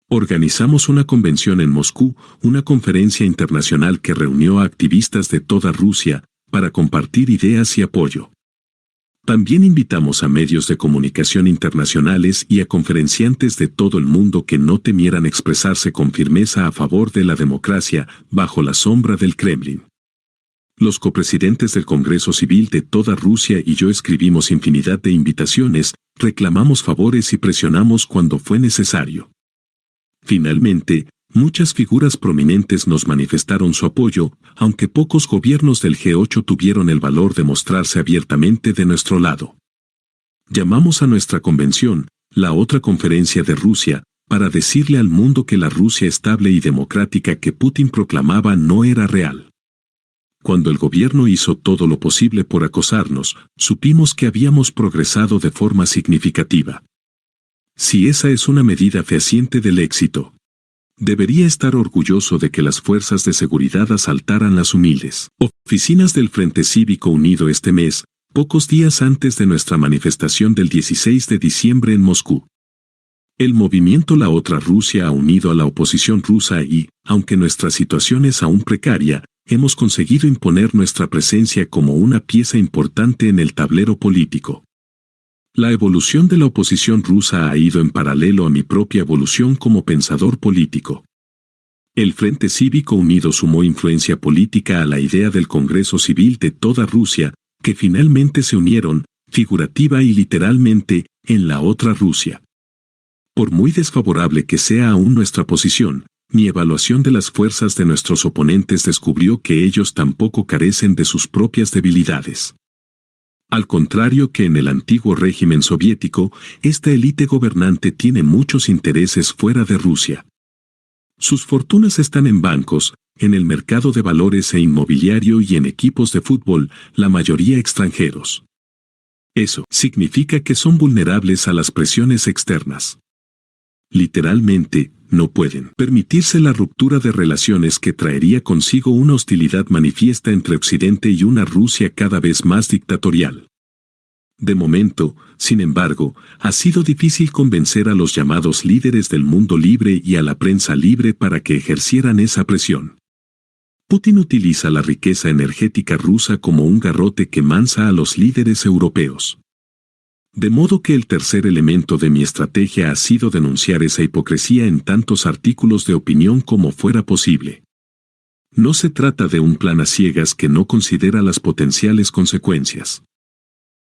Organizamos una convención en Moscú, una conferencia internacional que reunió a activistas de toda Rusia para compartir ideas y apoyo. También invitamos a medios de comunicación internacionales y a conferenciantes de todo el mundo que no temieran expresarse con firmeza a favor de la democracia bajo la sombra del Kremlin. Los copresidentes del Congreso Civil de toda Rusia y yo escribimos infinidad de invitaciones, reclamamos favores y presionamos cuando fue necesario. Finalmente, muchas figuras prominentes nos manifestaron su apoyo, aunque pocos gobiernos del G8 tuvieron el valor de mostrarse abiertamente de nuestro lado. Llamamos a nuestra convención, la otra conferencia de Rusia, para decirle al mundo que la Rusia estable y democrática que Putin proclamaba no era real. Cuando el gobierno hizo todo lo posible por acosarnos, supimos que habíamos progresado de forma significativa. Si esa es una medida fehaciente del éxito, debería estar orgulloso de que las fuerzas de seguridad asaltaran las humildes oficinas del Frente Cívico Unido este mes, pocos días antes de nuestra manifestación del 16 de diciembre en Moscú. El movimiento La Otra Rusia ha unido a la oposición rusa y, aunque nuestra situación es aún precaria, hemos conseguido imponer nuestra presencia como una pieza importante en el tablero político. La evolución de la oposición rusa ha ido en paralelo a mi propia evolución como pensador político. El Frente Cívico Unido sumó influencia política a la idea del Congreso Civil de toda Rusia, que finalmente se unieron, figurativa y literalmente, en la otra Rusia. Por muy desfavorable que sea aún nuestra posición, mi evaluación de las fuerzas de nuestros oponentes descubrió que ellos tampoco carecen de sus propias debilidades. Al contrario que en el antiguo régimen soviético, esta élite gobernante tiene muchos intereses fuera de Rusia. Sus fortunas están en bancos, en el mercado de valores e inmobiliario y en equipos de fútbol, la mayoría extranjeros. Eso significa que son vulnerables a las presiones externas. Literalmente, no pueden permitirse la ruptura de relaciones que traería consigo una hostilidad manifiesta entre Occidente y una Rusia cada vez más dictatorial. De momento, sin embargo, ha sido difícil convencer a los llamados líderes del mundo libre y a la prensa libre para que ejercieran esa presión. Putin utiliza la riqueza energética rusa como un garrote que mansa a los líderes europeos. De modo que el tercer elemento de mi estrategia ha sido denunciar esa hipocresía en tantos artículos de opinión como fuera posible. No se trata de un plan a ciegas que no considera las potenciales consecuencias.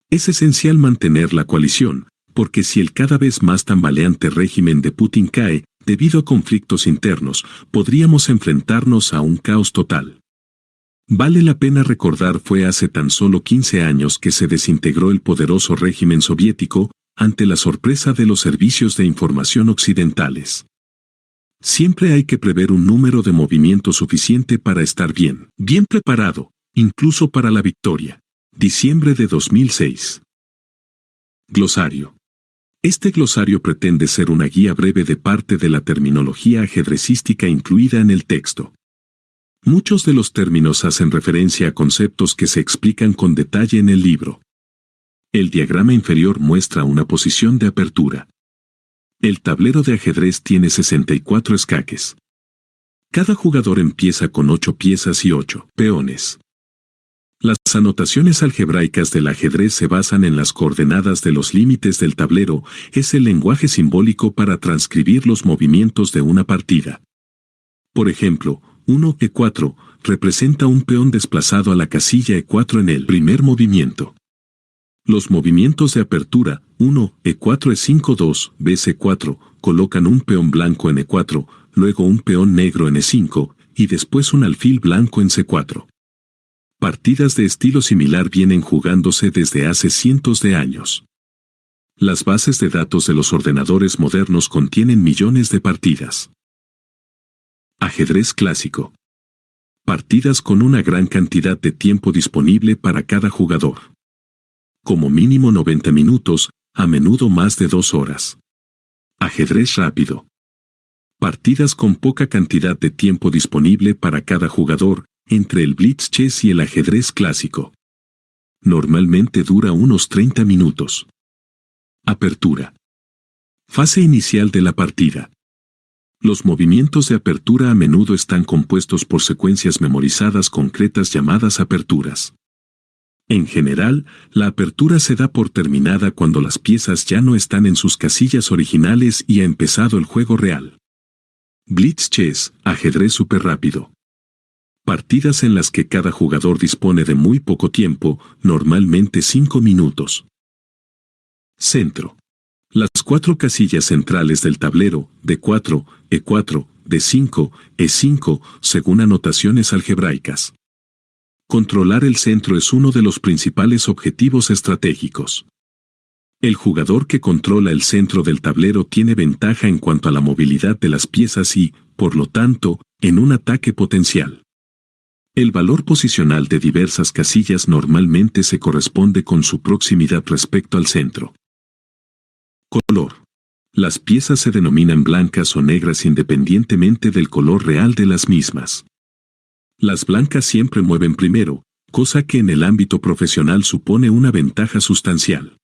Es esencial mantener la coalición, porque si el cada vez más tambaleante régimen de Putin cae, debido a conflictos internos, podríamos enfrentarnos a un caos total. Vale la pena recordar fue hace tan solo 15 años que se desintegró el poderoso régimen soviético, ante la sorpresa de los servicios de información occidentales. Siempre hay que prever un número de movimientos suficiente para estar bien preparado, incluso para la victoria. Diciembre de 2006. Glosario. Este glosario pretende ser una guía breve de parte de la terminología ajedrecística incluida en el texto. Muchos de los términos hacen referencia a conceptos que se explican con detalle en el libro. El diagrama inferior muestra una posición de apertura. El tablero de ajedrez tiene 64 escaques. Cada jugador empieza con 8 piezas y 8 peones. Las anotaciones algebraicas del ajedrez se basan en las coordenadas de los límites del tablero, es el lenguaje simbólico para transcribir los movimientos de una partida. Por ejemplo, 1 E4 representa un peón desplazado a la casilla E4 en el primer movimiento. Los movimientos de apertura, 1 E4 E5 2 BC4, colocan un peón blanco en E4, luego un peón negro en E5, y después un alfil blanco en C4. Partidas de estilo similar vienen jugándose desde hace cientos de años. Las bases de datos de los ordenadores modernos contienen millones de partidas. Ajedrez clásico. Partidas con una gran cantidad de tiempo disponible para cada jugador. Como mínimo 90 minutos, a menudo más de 2 horas. Ajedrez rápido. Partidas con poca cantidad de tiempo disponible para cada jugador, entre el blitz chess y el ajedrez clásico. Normalmente dura unos 30 minutos. Apertura. Fase inicial de la partida. Los movimientos de apertura a menudo están compuestos por secuencias memorizadas concretas llamadas aperturas. En general, la apertura se da por terminada cuando las piezas ya no están en sus casillas originales y ha empezado el juego real. Blitz Chess, ajedrez superrápido. Partidas en las que cada jugador dispone de muy poco tiempo, normalmente 5 minutos. Centro. Las 4 casillas centrales del tablero, D4, E4, D5, E5, según anotaciones algebraicas. Controlar el centro es uno de los principales objetivos estratégicos. El jugador que controla el centro del tablero tiene ventaja en cuanto a la movilidad de las piezas y, por lo tanto, en un ataque potencial. El valor posicional de diversas casillas normalmente se corresponde con su proximidad respecto al centro. Color. Las piezas se denominan blancas o negras independientemente del color real de las mismas. Las blancas siempre mueven primero, cosa que en el ámbito profesional supone una ventaja sustancial.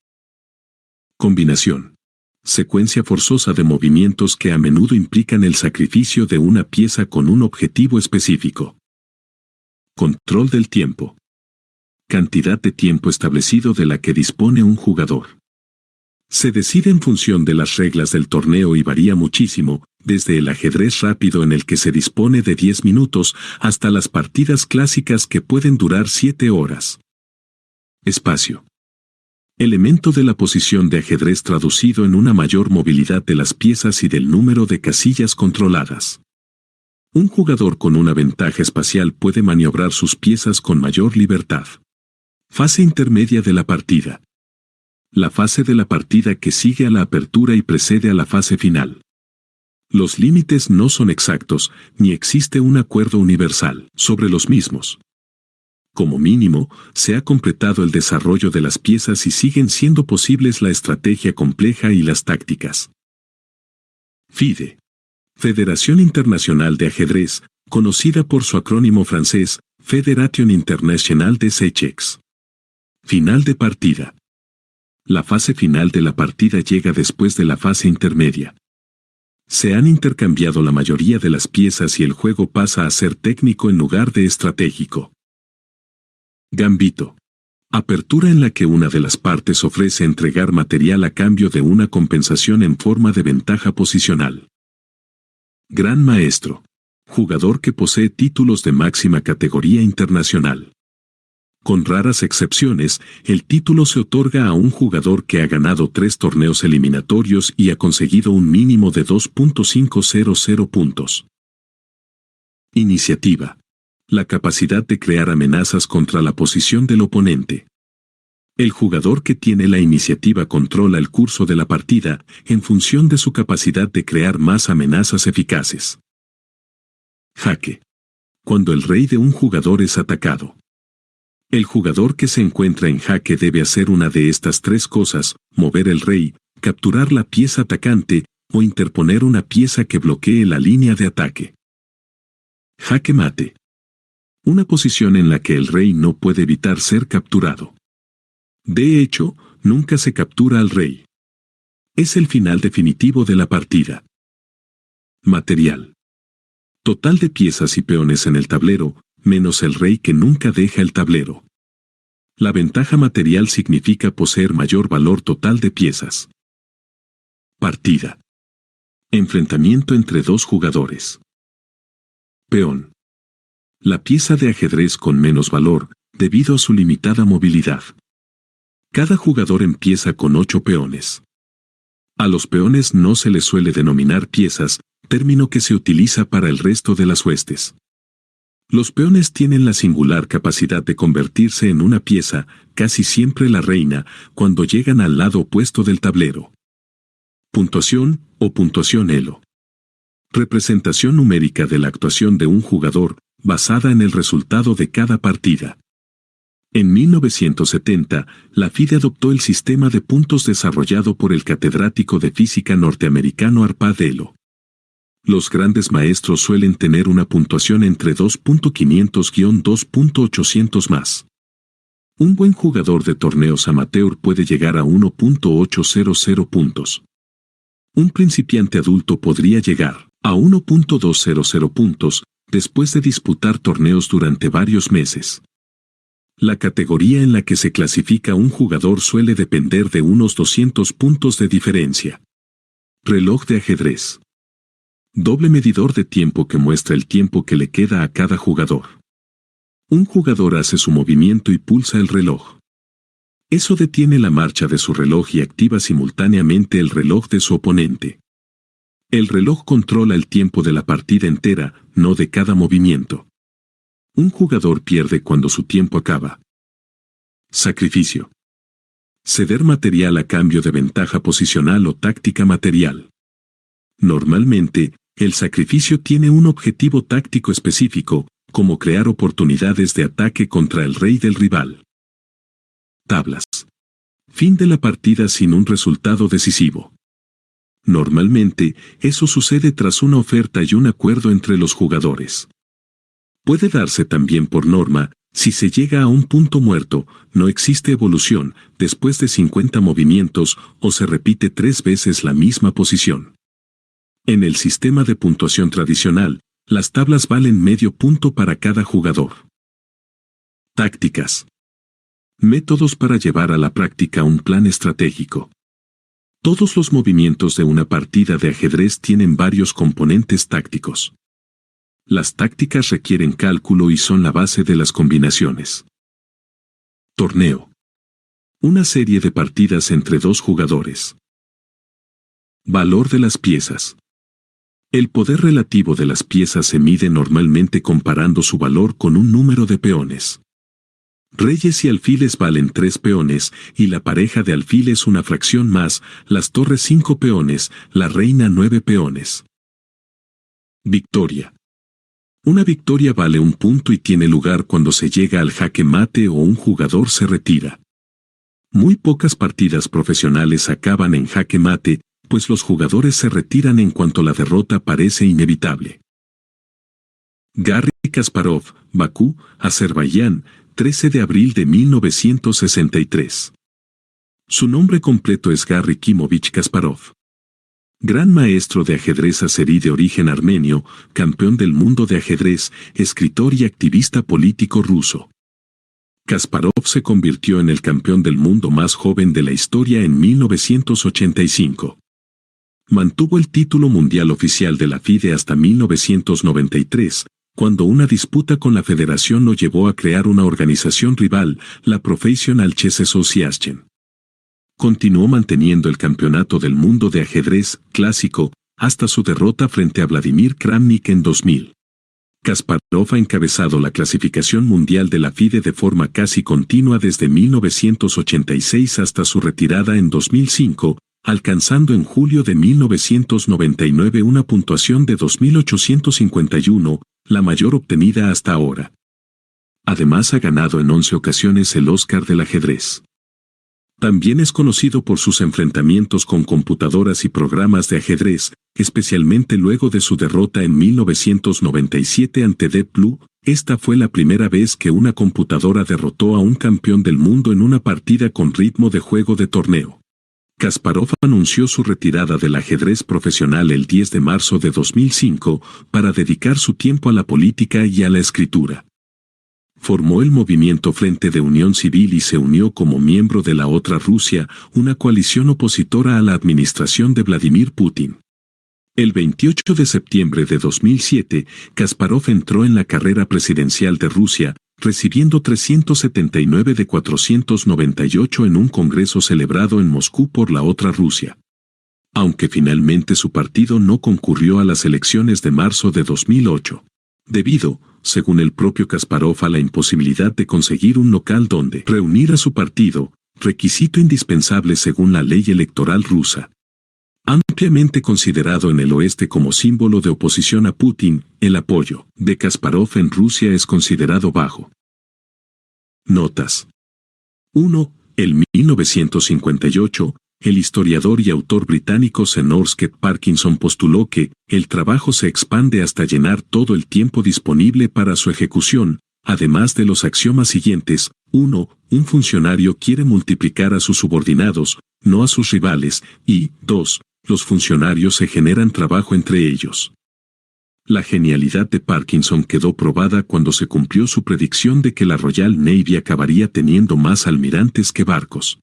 Combinación. Secuencia forzosa de movimientos que a menudo implican el sacrificio de una pieza con un objetivo específico. Control del tiempo. Cantidad de tiempo establecido de la que dispone un jugador. Se decide en función de las reglas del torneo y varía muchísimo, desde el ajedrez rápido en el que se dispone de 10 minutos hasta las partidas clásicas que pueden durar 7 horas. Espacio. Elemento de la posición de ajedrez traducido en una mayor movilidad de las piezas y del número de casillas controladas. Un jugador con una ventaja espacial puede maniobrar sus piezas con mayor libertad. Fase intermedia de la partida. La fase de la partida que sigue a la apertura y precede a la fase final. Los límites no son exactos, ni existe un acuerdo universal sobre los mismos. Como mínimo, se ha completado el desarrollo de las piezas y siguen siendo posibles la estrategia compleja y las tácticas. FIDE. Federación Internacional de Ajedrez, conocida por su acrónimo francés, Fédération Internationale des Échecs. Final de partida. La fase final de la partida llega después de la fase intermedia. Se han intercambiado la mayoría de las piezas y el juego pasa a ser técnico en lugar de estratégico. Gambito. Apertura en la que una de las partes ofrece entregar material a cambio de una compensación en forma de ventaja posicional. Gran Maestro. Jugador que posee títulos de máxima categoría internacional. Con raras excepciones, el título se otorga a un jugador que ha ganado 3 torneos eliminatorios y ha conseguido un mínimo de 2.500 puntos. Iniciativa. La capacidad de crear amenazas contra la posición del oponente. El jugador que tiene la iniciativa controla el curso de la partida en función de su capacidad de crear más amenazas eficaces. Jaque. Cuando el rey de un jugador es atacado. El jugador que se encuentra en jaque debe hacer una de estas 3 cosas: mover el rey, capturar la pieza atacante o interponer una pieza que bloquee la línea de ataque. Jaque mate. Una posición en la que el rey no puede evitar ser capturado. De hecho, nunca se captura al rey. Es el final definitivo de la partida. Material. Total de piezas y peones en el tablero, menos el rey que nunca deja el tablero. La ventaja material significa poseer mayor valor total de piezas. Partida. Enfrentamiento entre 2 jugadores. Peón. La pieza de ajedrez con menos valor, debido a su limitada movilidad. Cada jugador empieza con 8 peones. A los peones no se les suele denominar piezas, término que se utiliza para el resto de las huestes. Los peones tienen la singular capacidad de convertirse en una pieza, casi siempre la reina, cuando llegan al lado opuesto del tablero. Puntuación, o puntuación Elo. Representación numérica de la actuación de un jugador, basada en el resultado de cada partida. En 1970, la FIDE adoptó el sistema de puntos desarrollado por el catedrático de física norteamericano Arpad Elo. Los grandes maestros suelen tener una puntuación entre 2.500-2.800 más. Un buen jugador de torneos amateur puede llegar a 1.800 puntos. Un principiante adulto podría llegar a 1.200 puntos, después de disputar torneos durante varios meses. La categoría en la que se clasifica un jugador suele depender de unos 200 puntos de diferencia. Reloj de ajedrez. Doble medidor de tiempo que muestra el tiempo que le queda a cada jugador. Un jugador hace su movimiento y pulsa el reloj. Eso detiene la marcha de su reloj y activa simultáneamente el reloj de su oponente. El reloj controla el tiempo de la partida entera, no de cada movimiento. Un jugador pierde cuando su tiempo acaba. Sacrificio. Ceder material a cambio de ventaja posicional o táctica material. Normalmente, el sacrificio tiene un objetivo táctico específico, como crear oportunidades de ataque contra el rey del rival. Tablas. Fin de la partida sin un resultado decisivo. Normalmente, eso sucede tras una oferta y un acuerdo entre los jugadores. Puede darse también por norma, si se llega a un punto muerto, no existe evolución, después de 50 movimientos, o se repite 3 veces la misma posición. En el sistema de puntuación tradicional, las tablas valen medio punto para cada jugador. Tácticas. Métodos para llevar a la práctica un plan estratégico. Todos los movimientos de una partida de ajedrez tienen varios componentes tácticos. Las tácticas requieren cálculo y son la base de las combinaciones. Torneo. Una serie de partidas entre dos jugadores. Valor de las piezas. El poder relativo de las piezas se mide normalmente comparando su valor con un número de peones. Reyes y alfiles valen 3 peones, y la pareja de alfiles una fracción más, las torres 5 peones, la reina 9 peones. Victoria. Una victoria vale 1 punto y tiene lugar cuando se llega al jaque mate o un jugador se retira. Muy pocas partidas profesionales acaban en jaque mate, pues los jugadores se retiran en cuanto la derrota parece inevitable. Garry Kasparov, Bakú, Azerbaiyán, 13 de abril de 1963. Su nombre completo es Garry Kimovich Kasparov. Gran maestro de ajedrez azerí de origen armenio, campeón del mundo de ajedrez, escritor y activista político ruso. Kasparov se convirtió en el campeón del mundo más joven de la historia en 1985. Mantuvo el título mundial oficial de la FIDE hasta 1993, cuando una disputa con la federación lo llevó a crear una organización rival, la Professional Chess Association. Continuó manteniendo el campeonato del mundo de ajedrez clásico hasta su derrota frente a Vladimir Kramnik en 2000. Kasparov ha encabezado la clasificación mundial de la FIDE de forma casi continua desde 1986 hasta su retirada en 2005, alcanzando en julio de 1999 una puntuación de 2.851, la mayor obtenida hasta ahora. Además ha ganado en 11 ocasiones el Oscar del ajedrez. También es conocido por sus enfrentamientos con computadoras y programas de ajedrez, especialmente luego de su derrota en 1997 ante Deep Blue. Esta fue la primera vez que una computadora derrotó a un campeón del mundo en una partida con ritmo de juego de torneo. Kasparov anunció su retirada del ajedrez profesional el 10 de marzo de 2005 para dedicar su tiempo a la política y a la escritura. Formó el movimiento Frente de Unión Civil y se unió como miembro de la Otra Rusia, una coalición opositora a la administración de Vladimir Putin. El 28 de septiembre de 2007, Kasparov entró en la carrera presidencial de Rusia, recibiendo 379 de 498 en un congreso celebrado en Moscú por la Otra Rusia. Aunque finalmente su partido no concurrió a las elecciones de marzo de 2008. Debido, según el propio Kasparov, a la imposibilidad de conseguir un local donde reunir a su partido, requisito indispensable según la ley electoral rusa. Ampliamente considerado en el oeste como símbolo de oposición a Putin, el apoyo de Kasparov en Rusia es considerado bajo. Notas. 1. En 1958, el historiador y autor británico Sir Norsket Parkinson postuló que el trabajo se expande hasta llenar todo el tiempo disponible para su ejecución, además de los axiomas siguientes. 1. Un funcionario quiere multiplicar a sus subordinados, no a sus rivales, y 2. Los funcionarios se generan trabajo entre ellos. La genialidad de Parkinson quedó probada cuando se cumplió su predicción de que la Royal Navy acabaría teniendo más almirantes que barcos.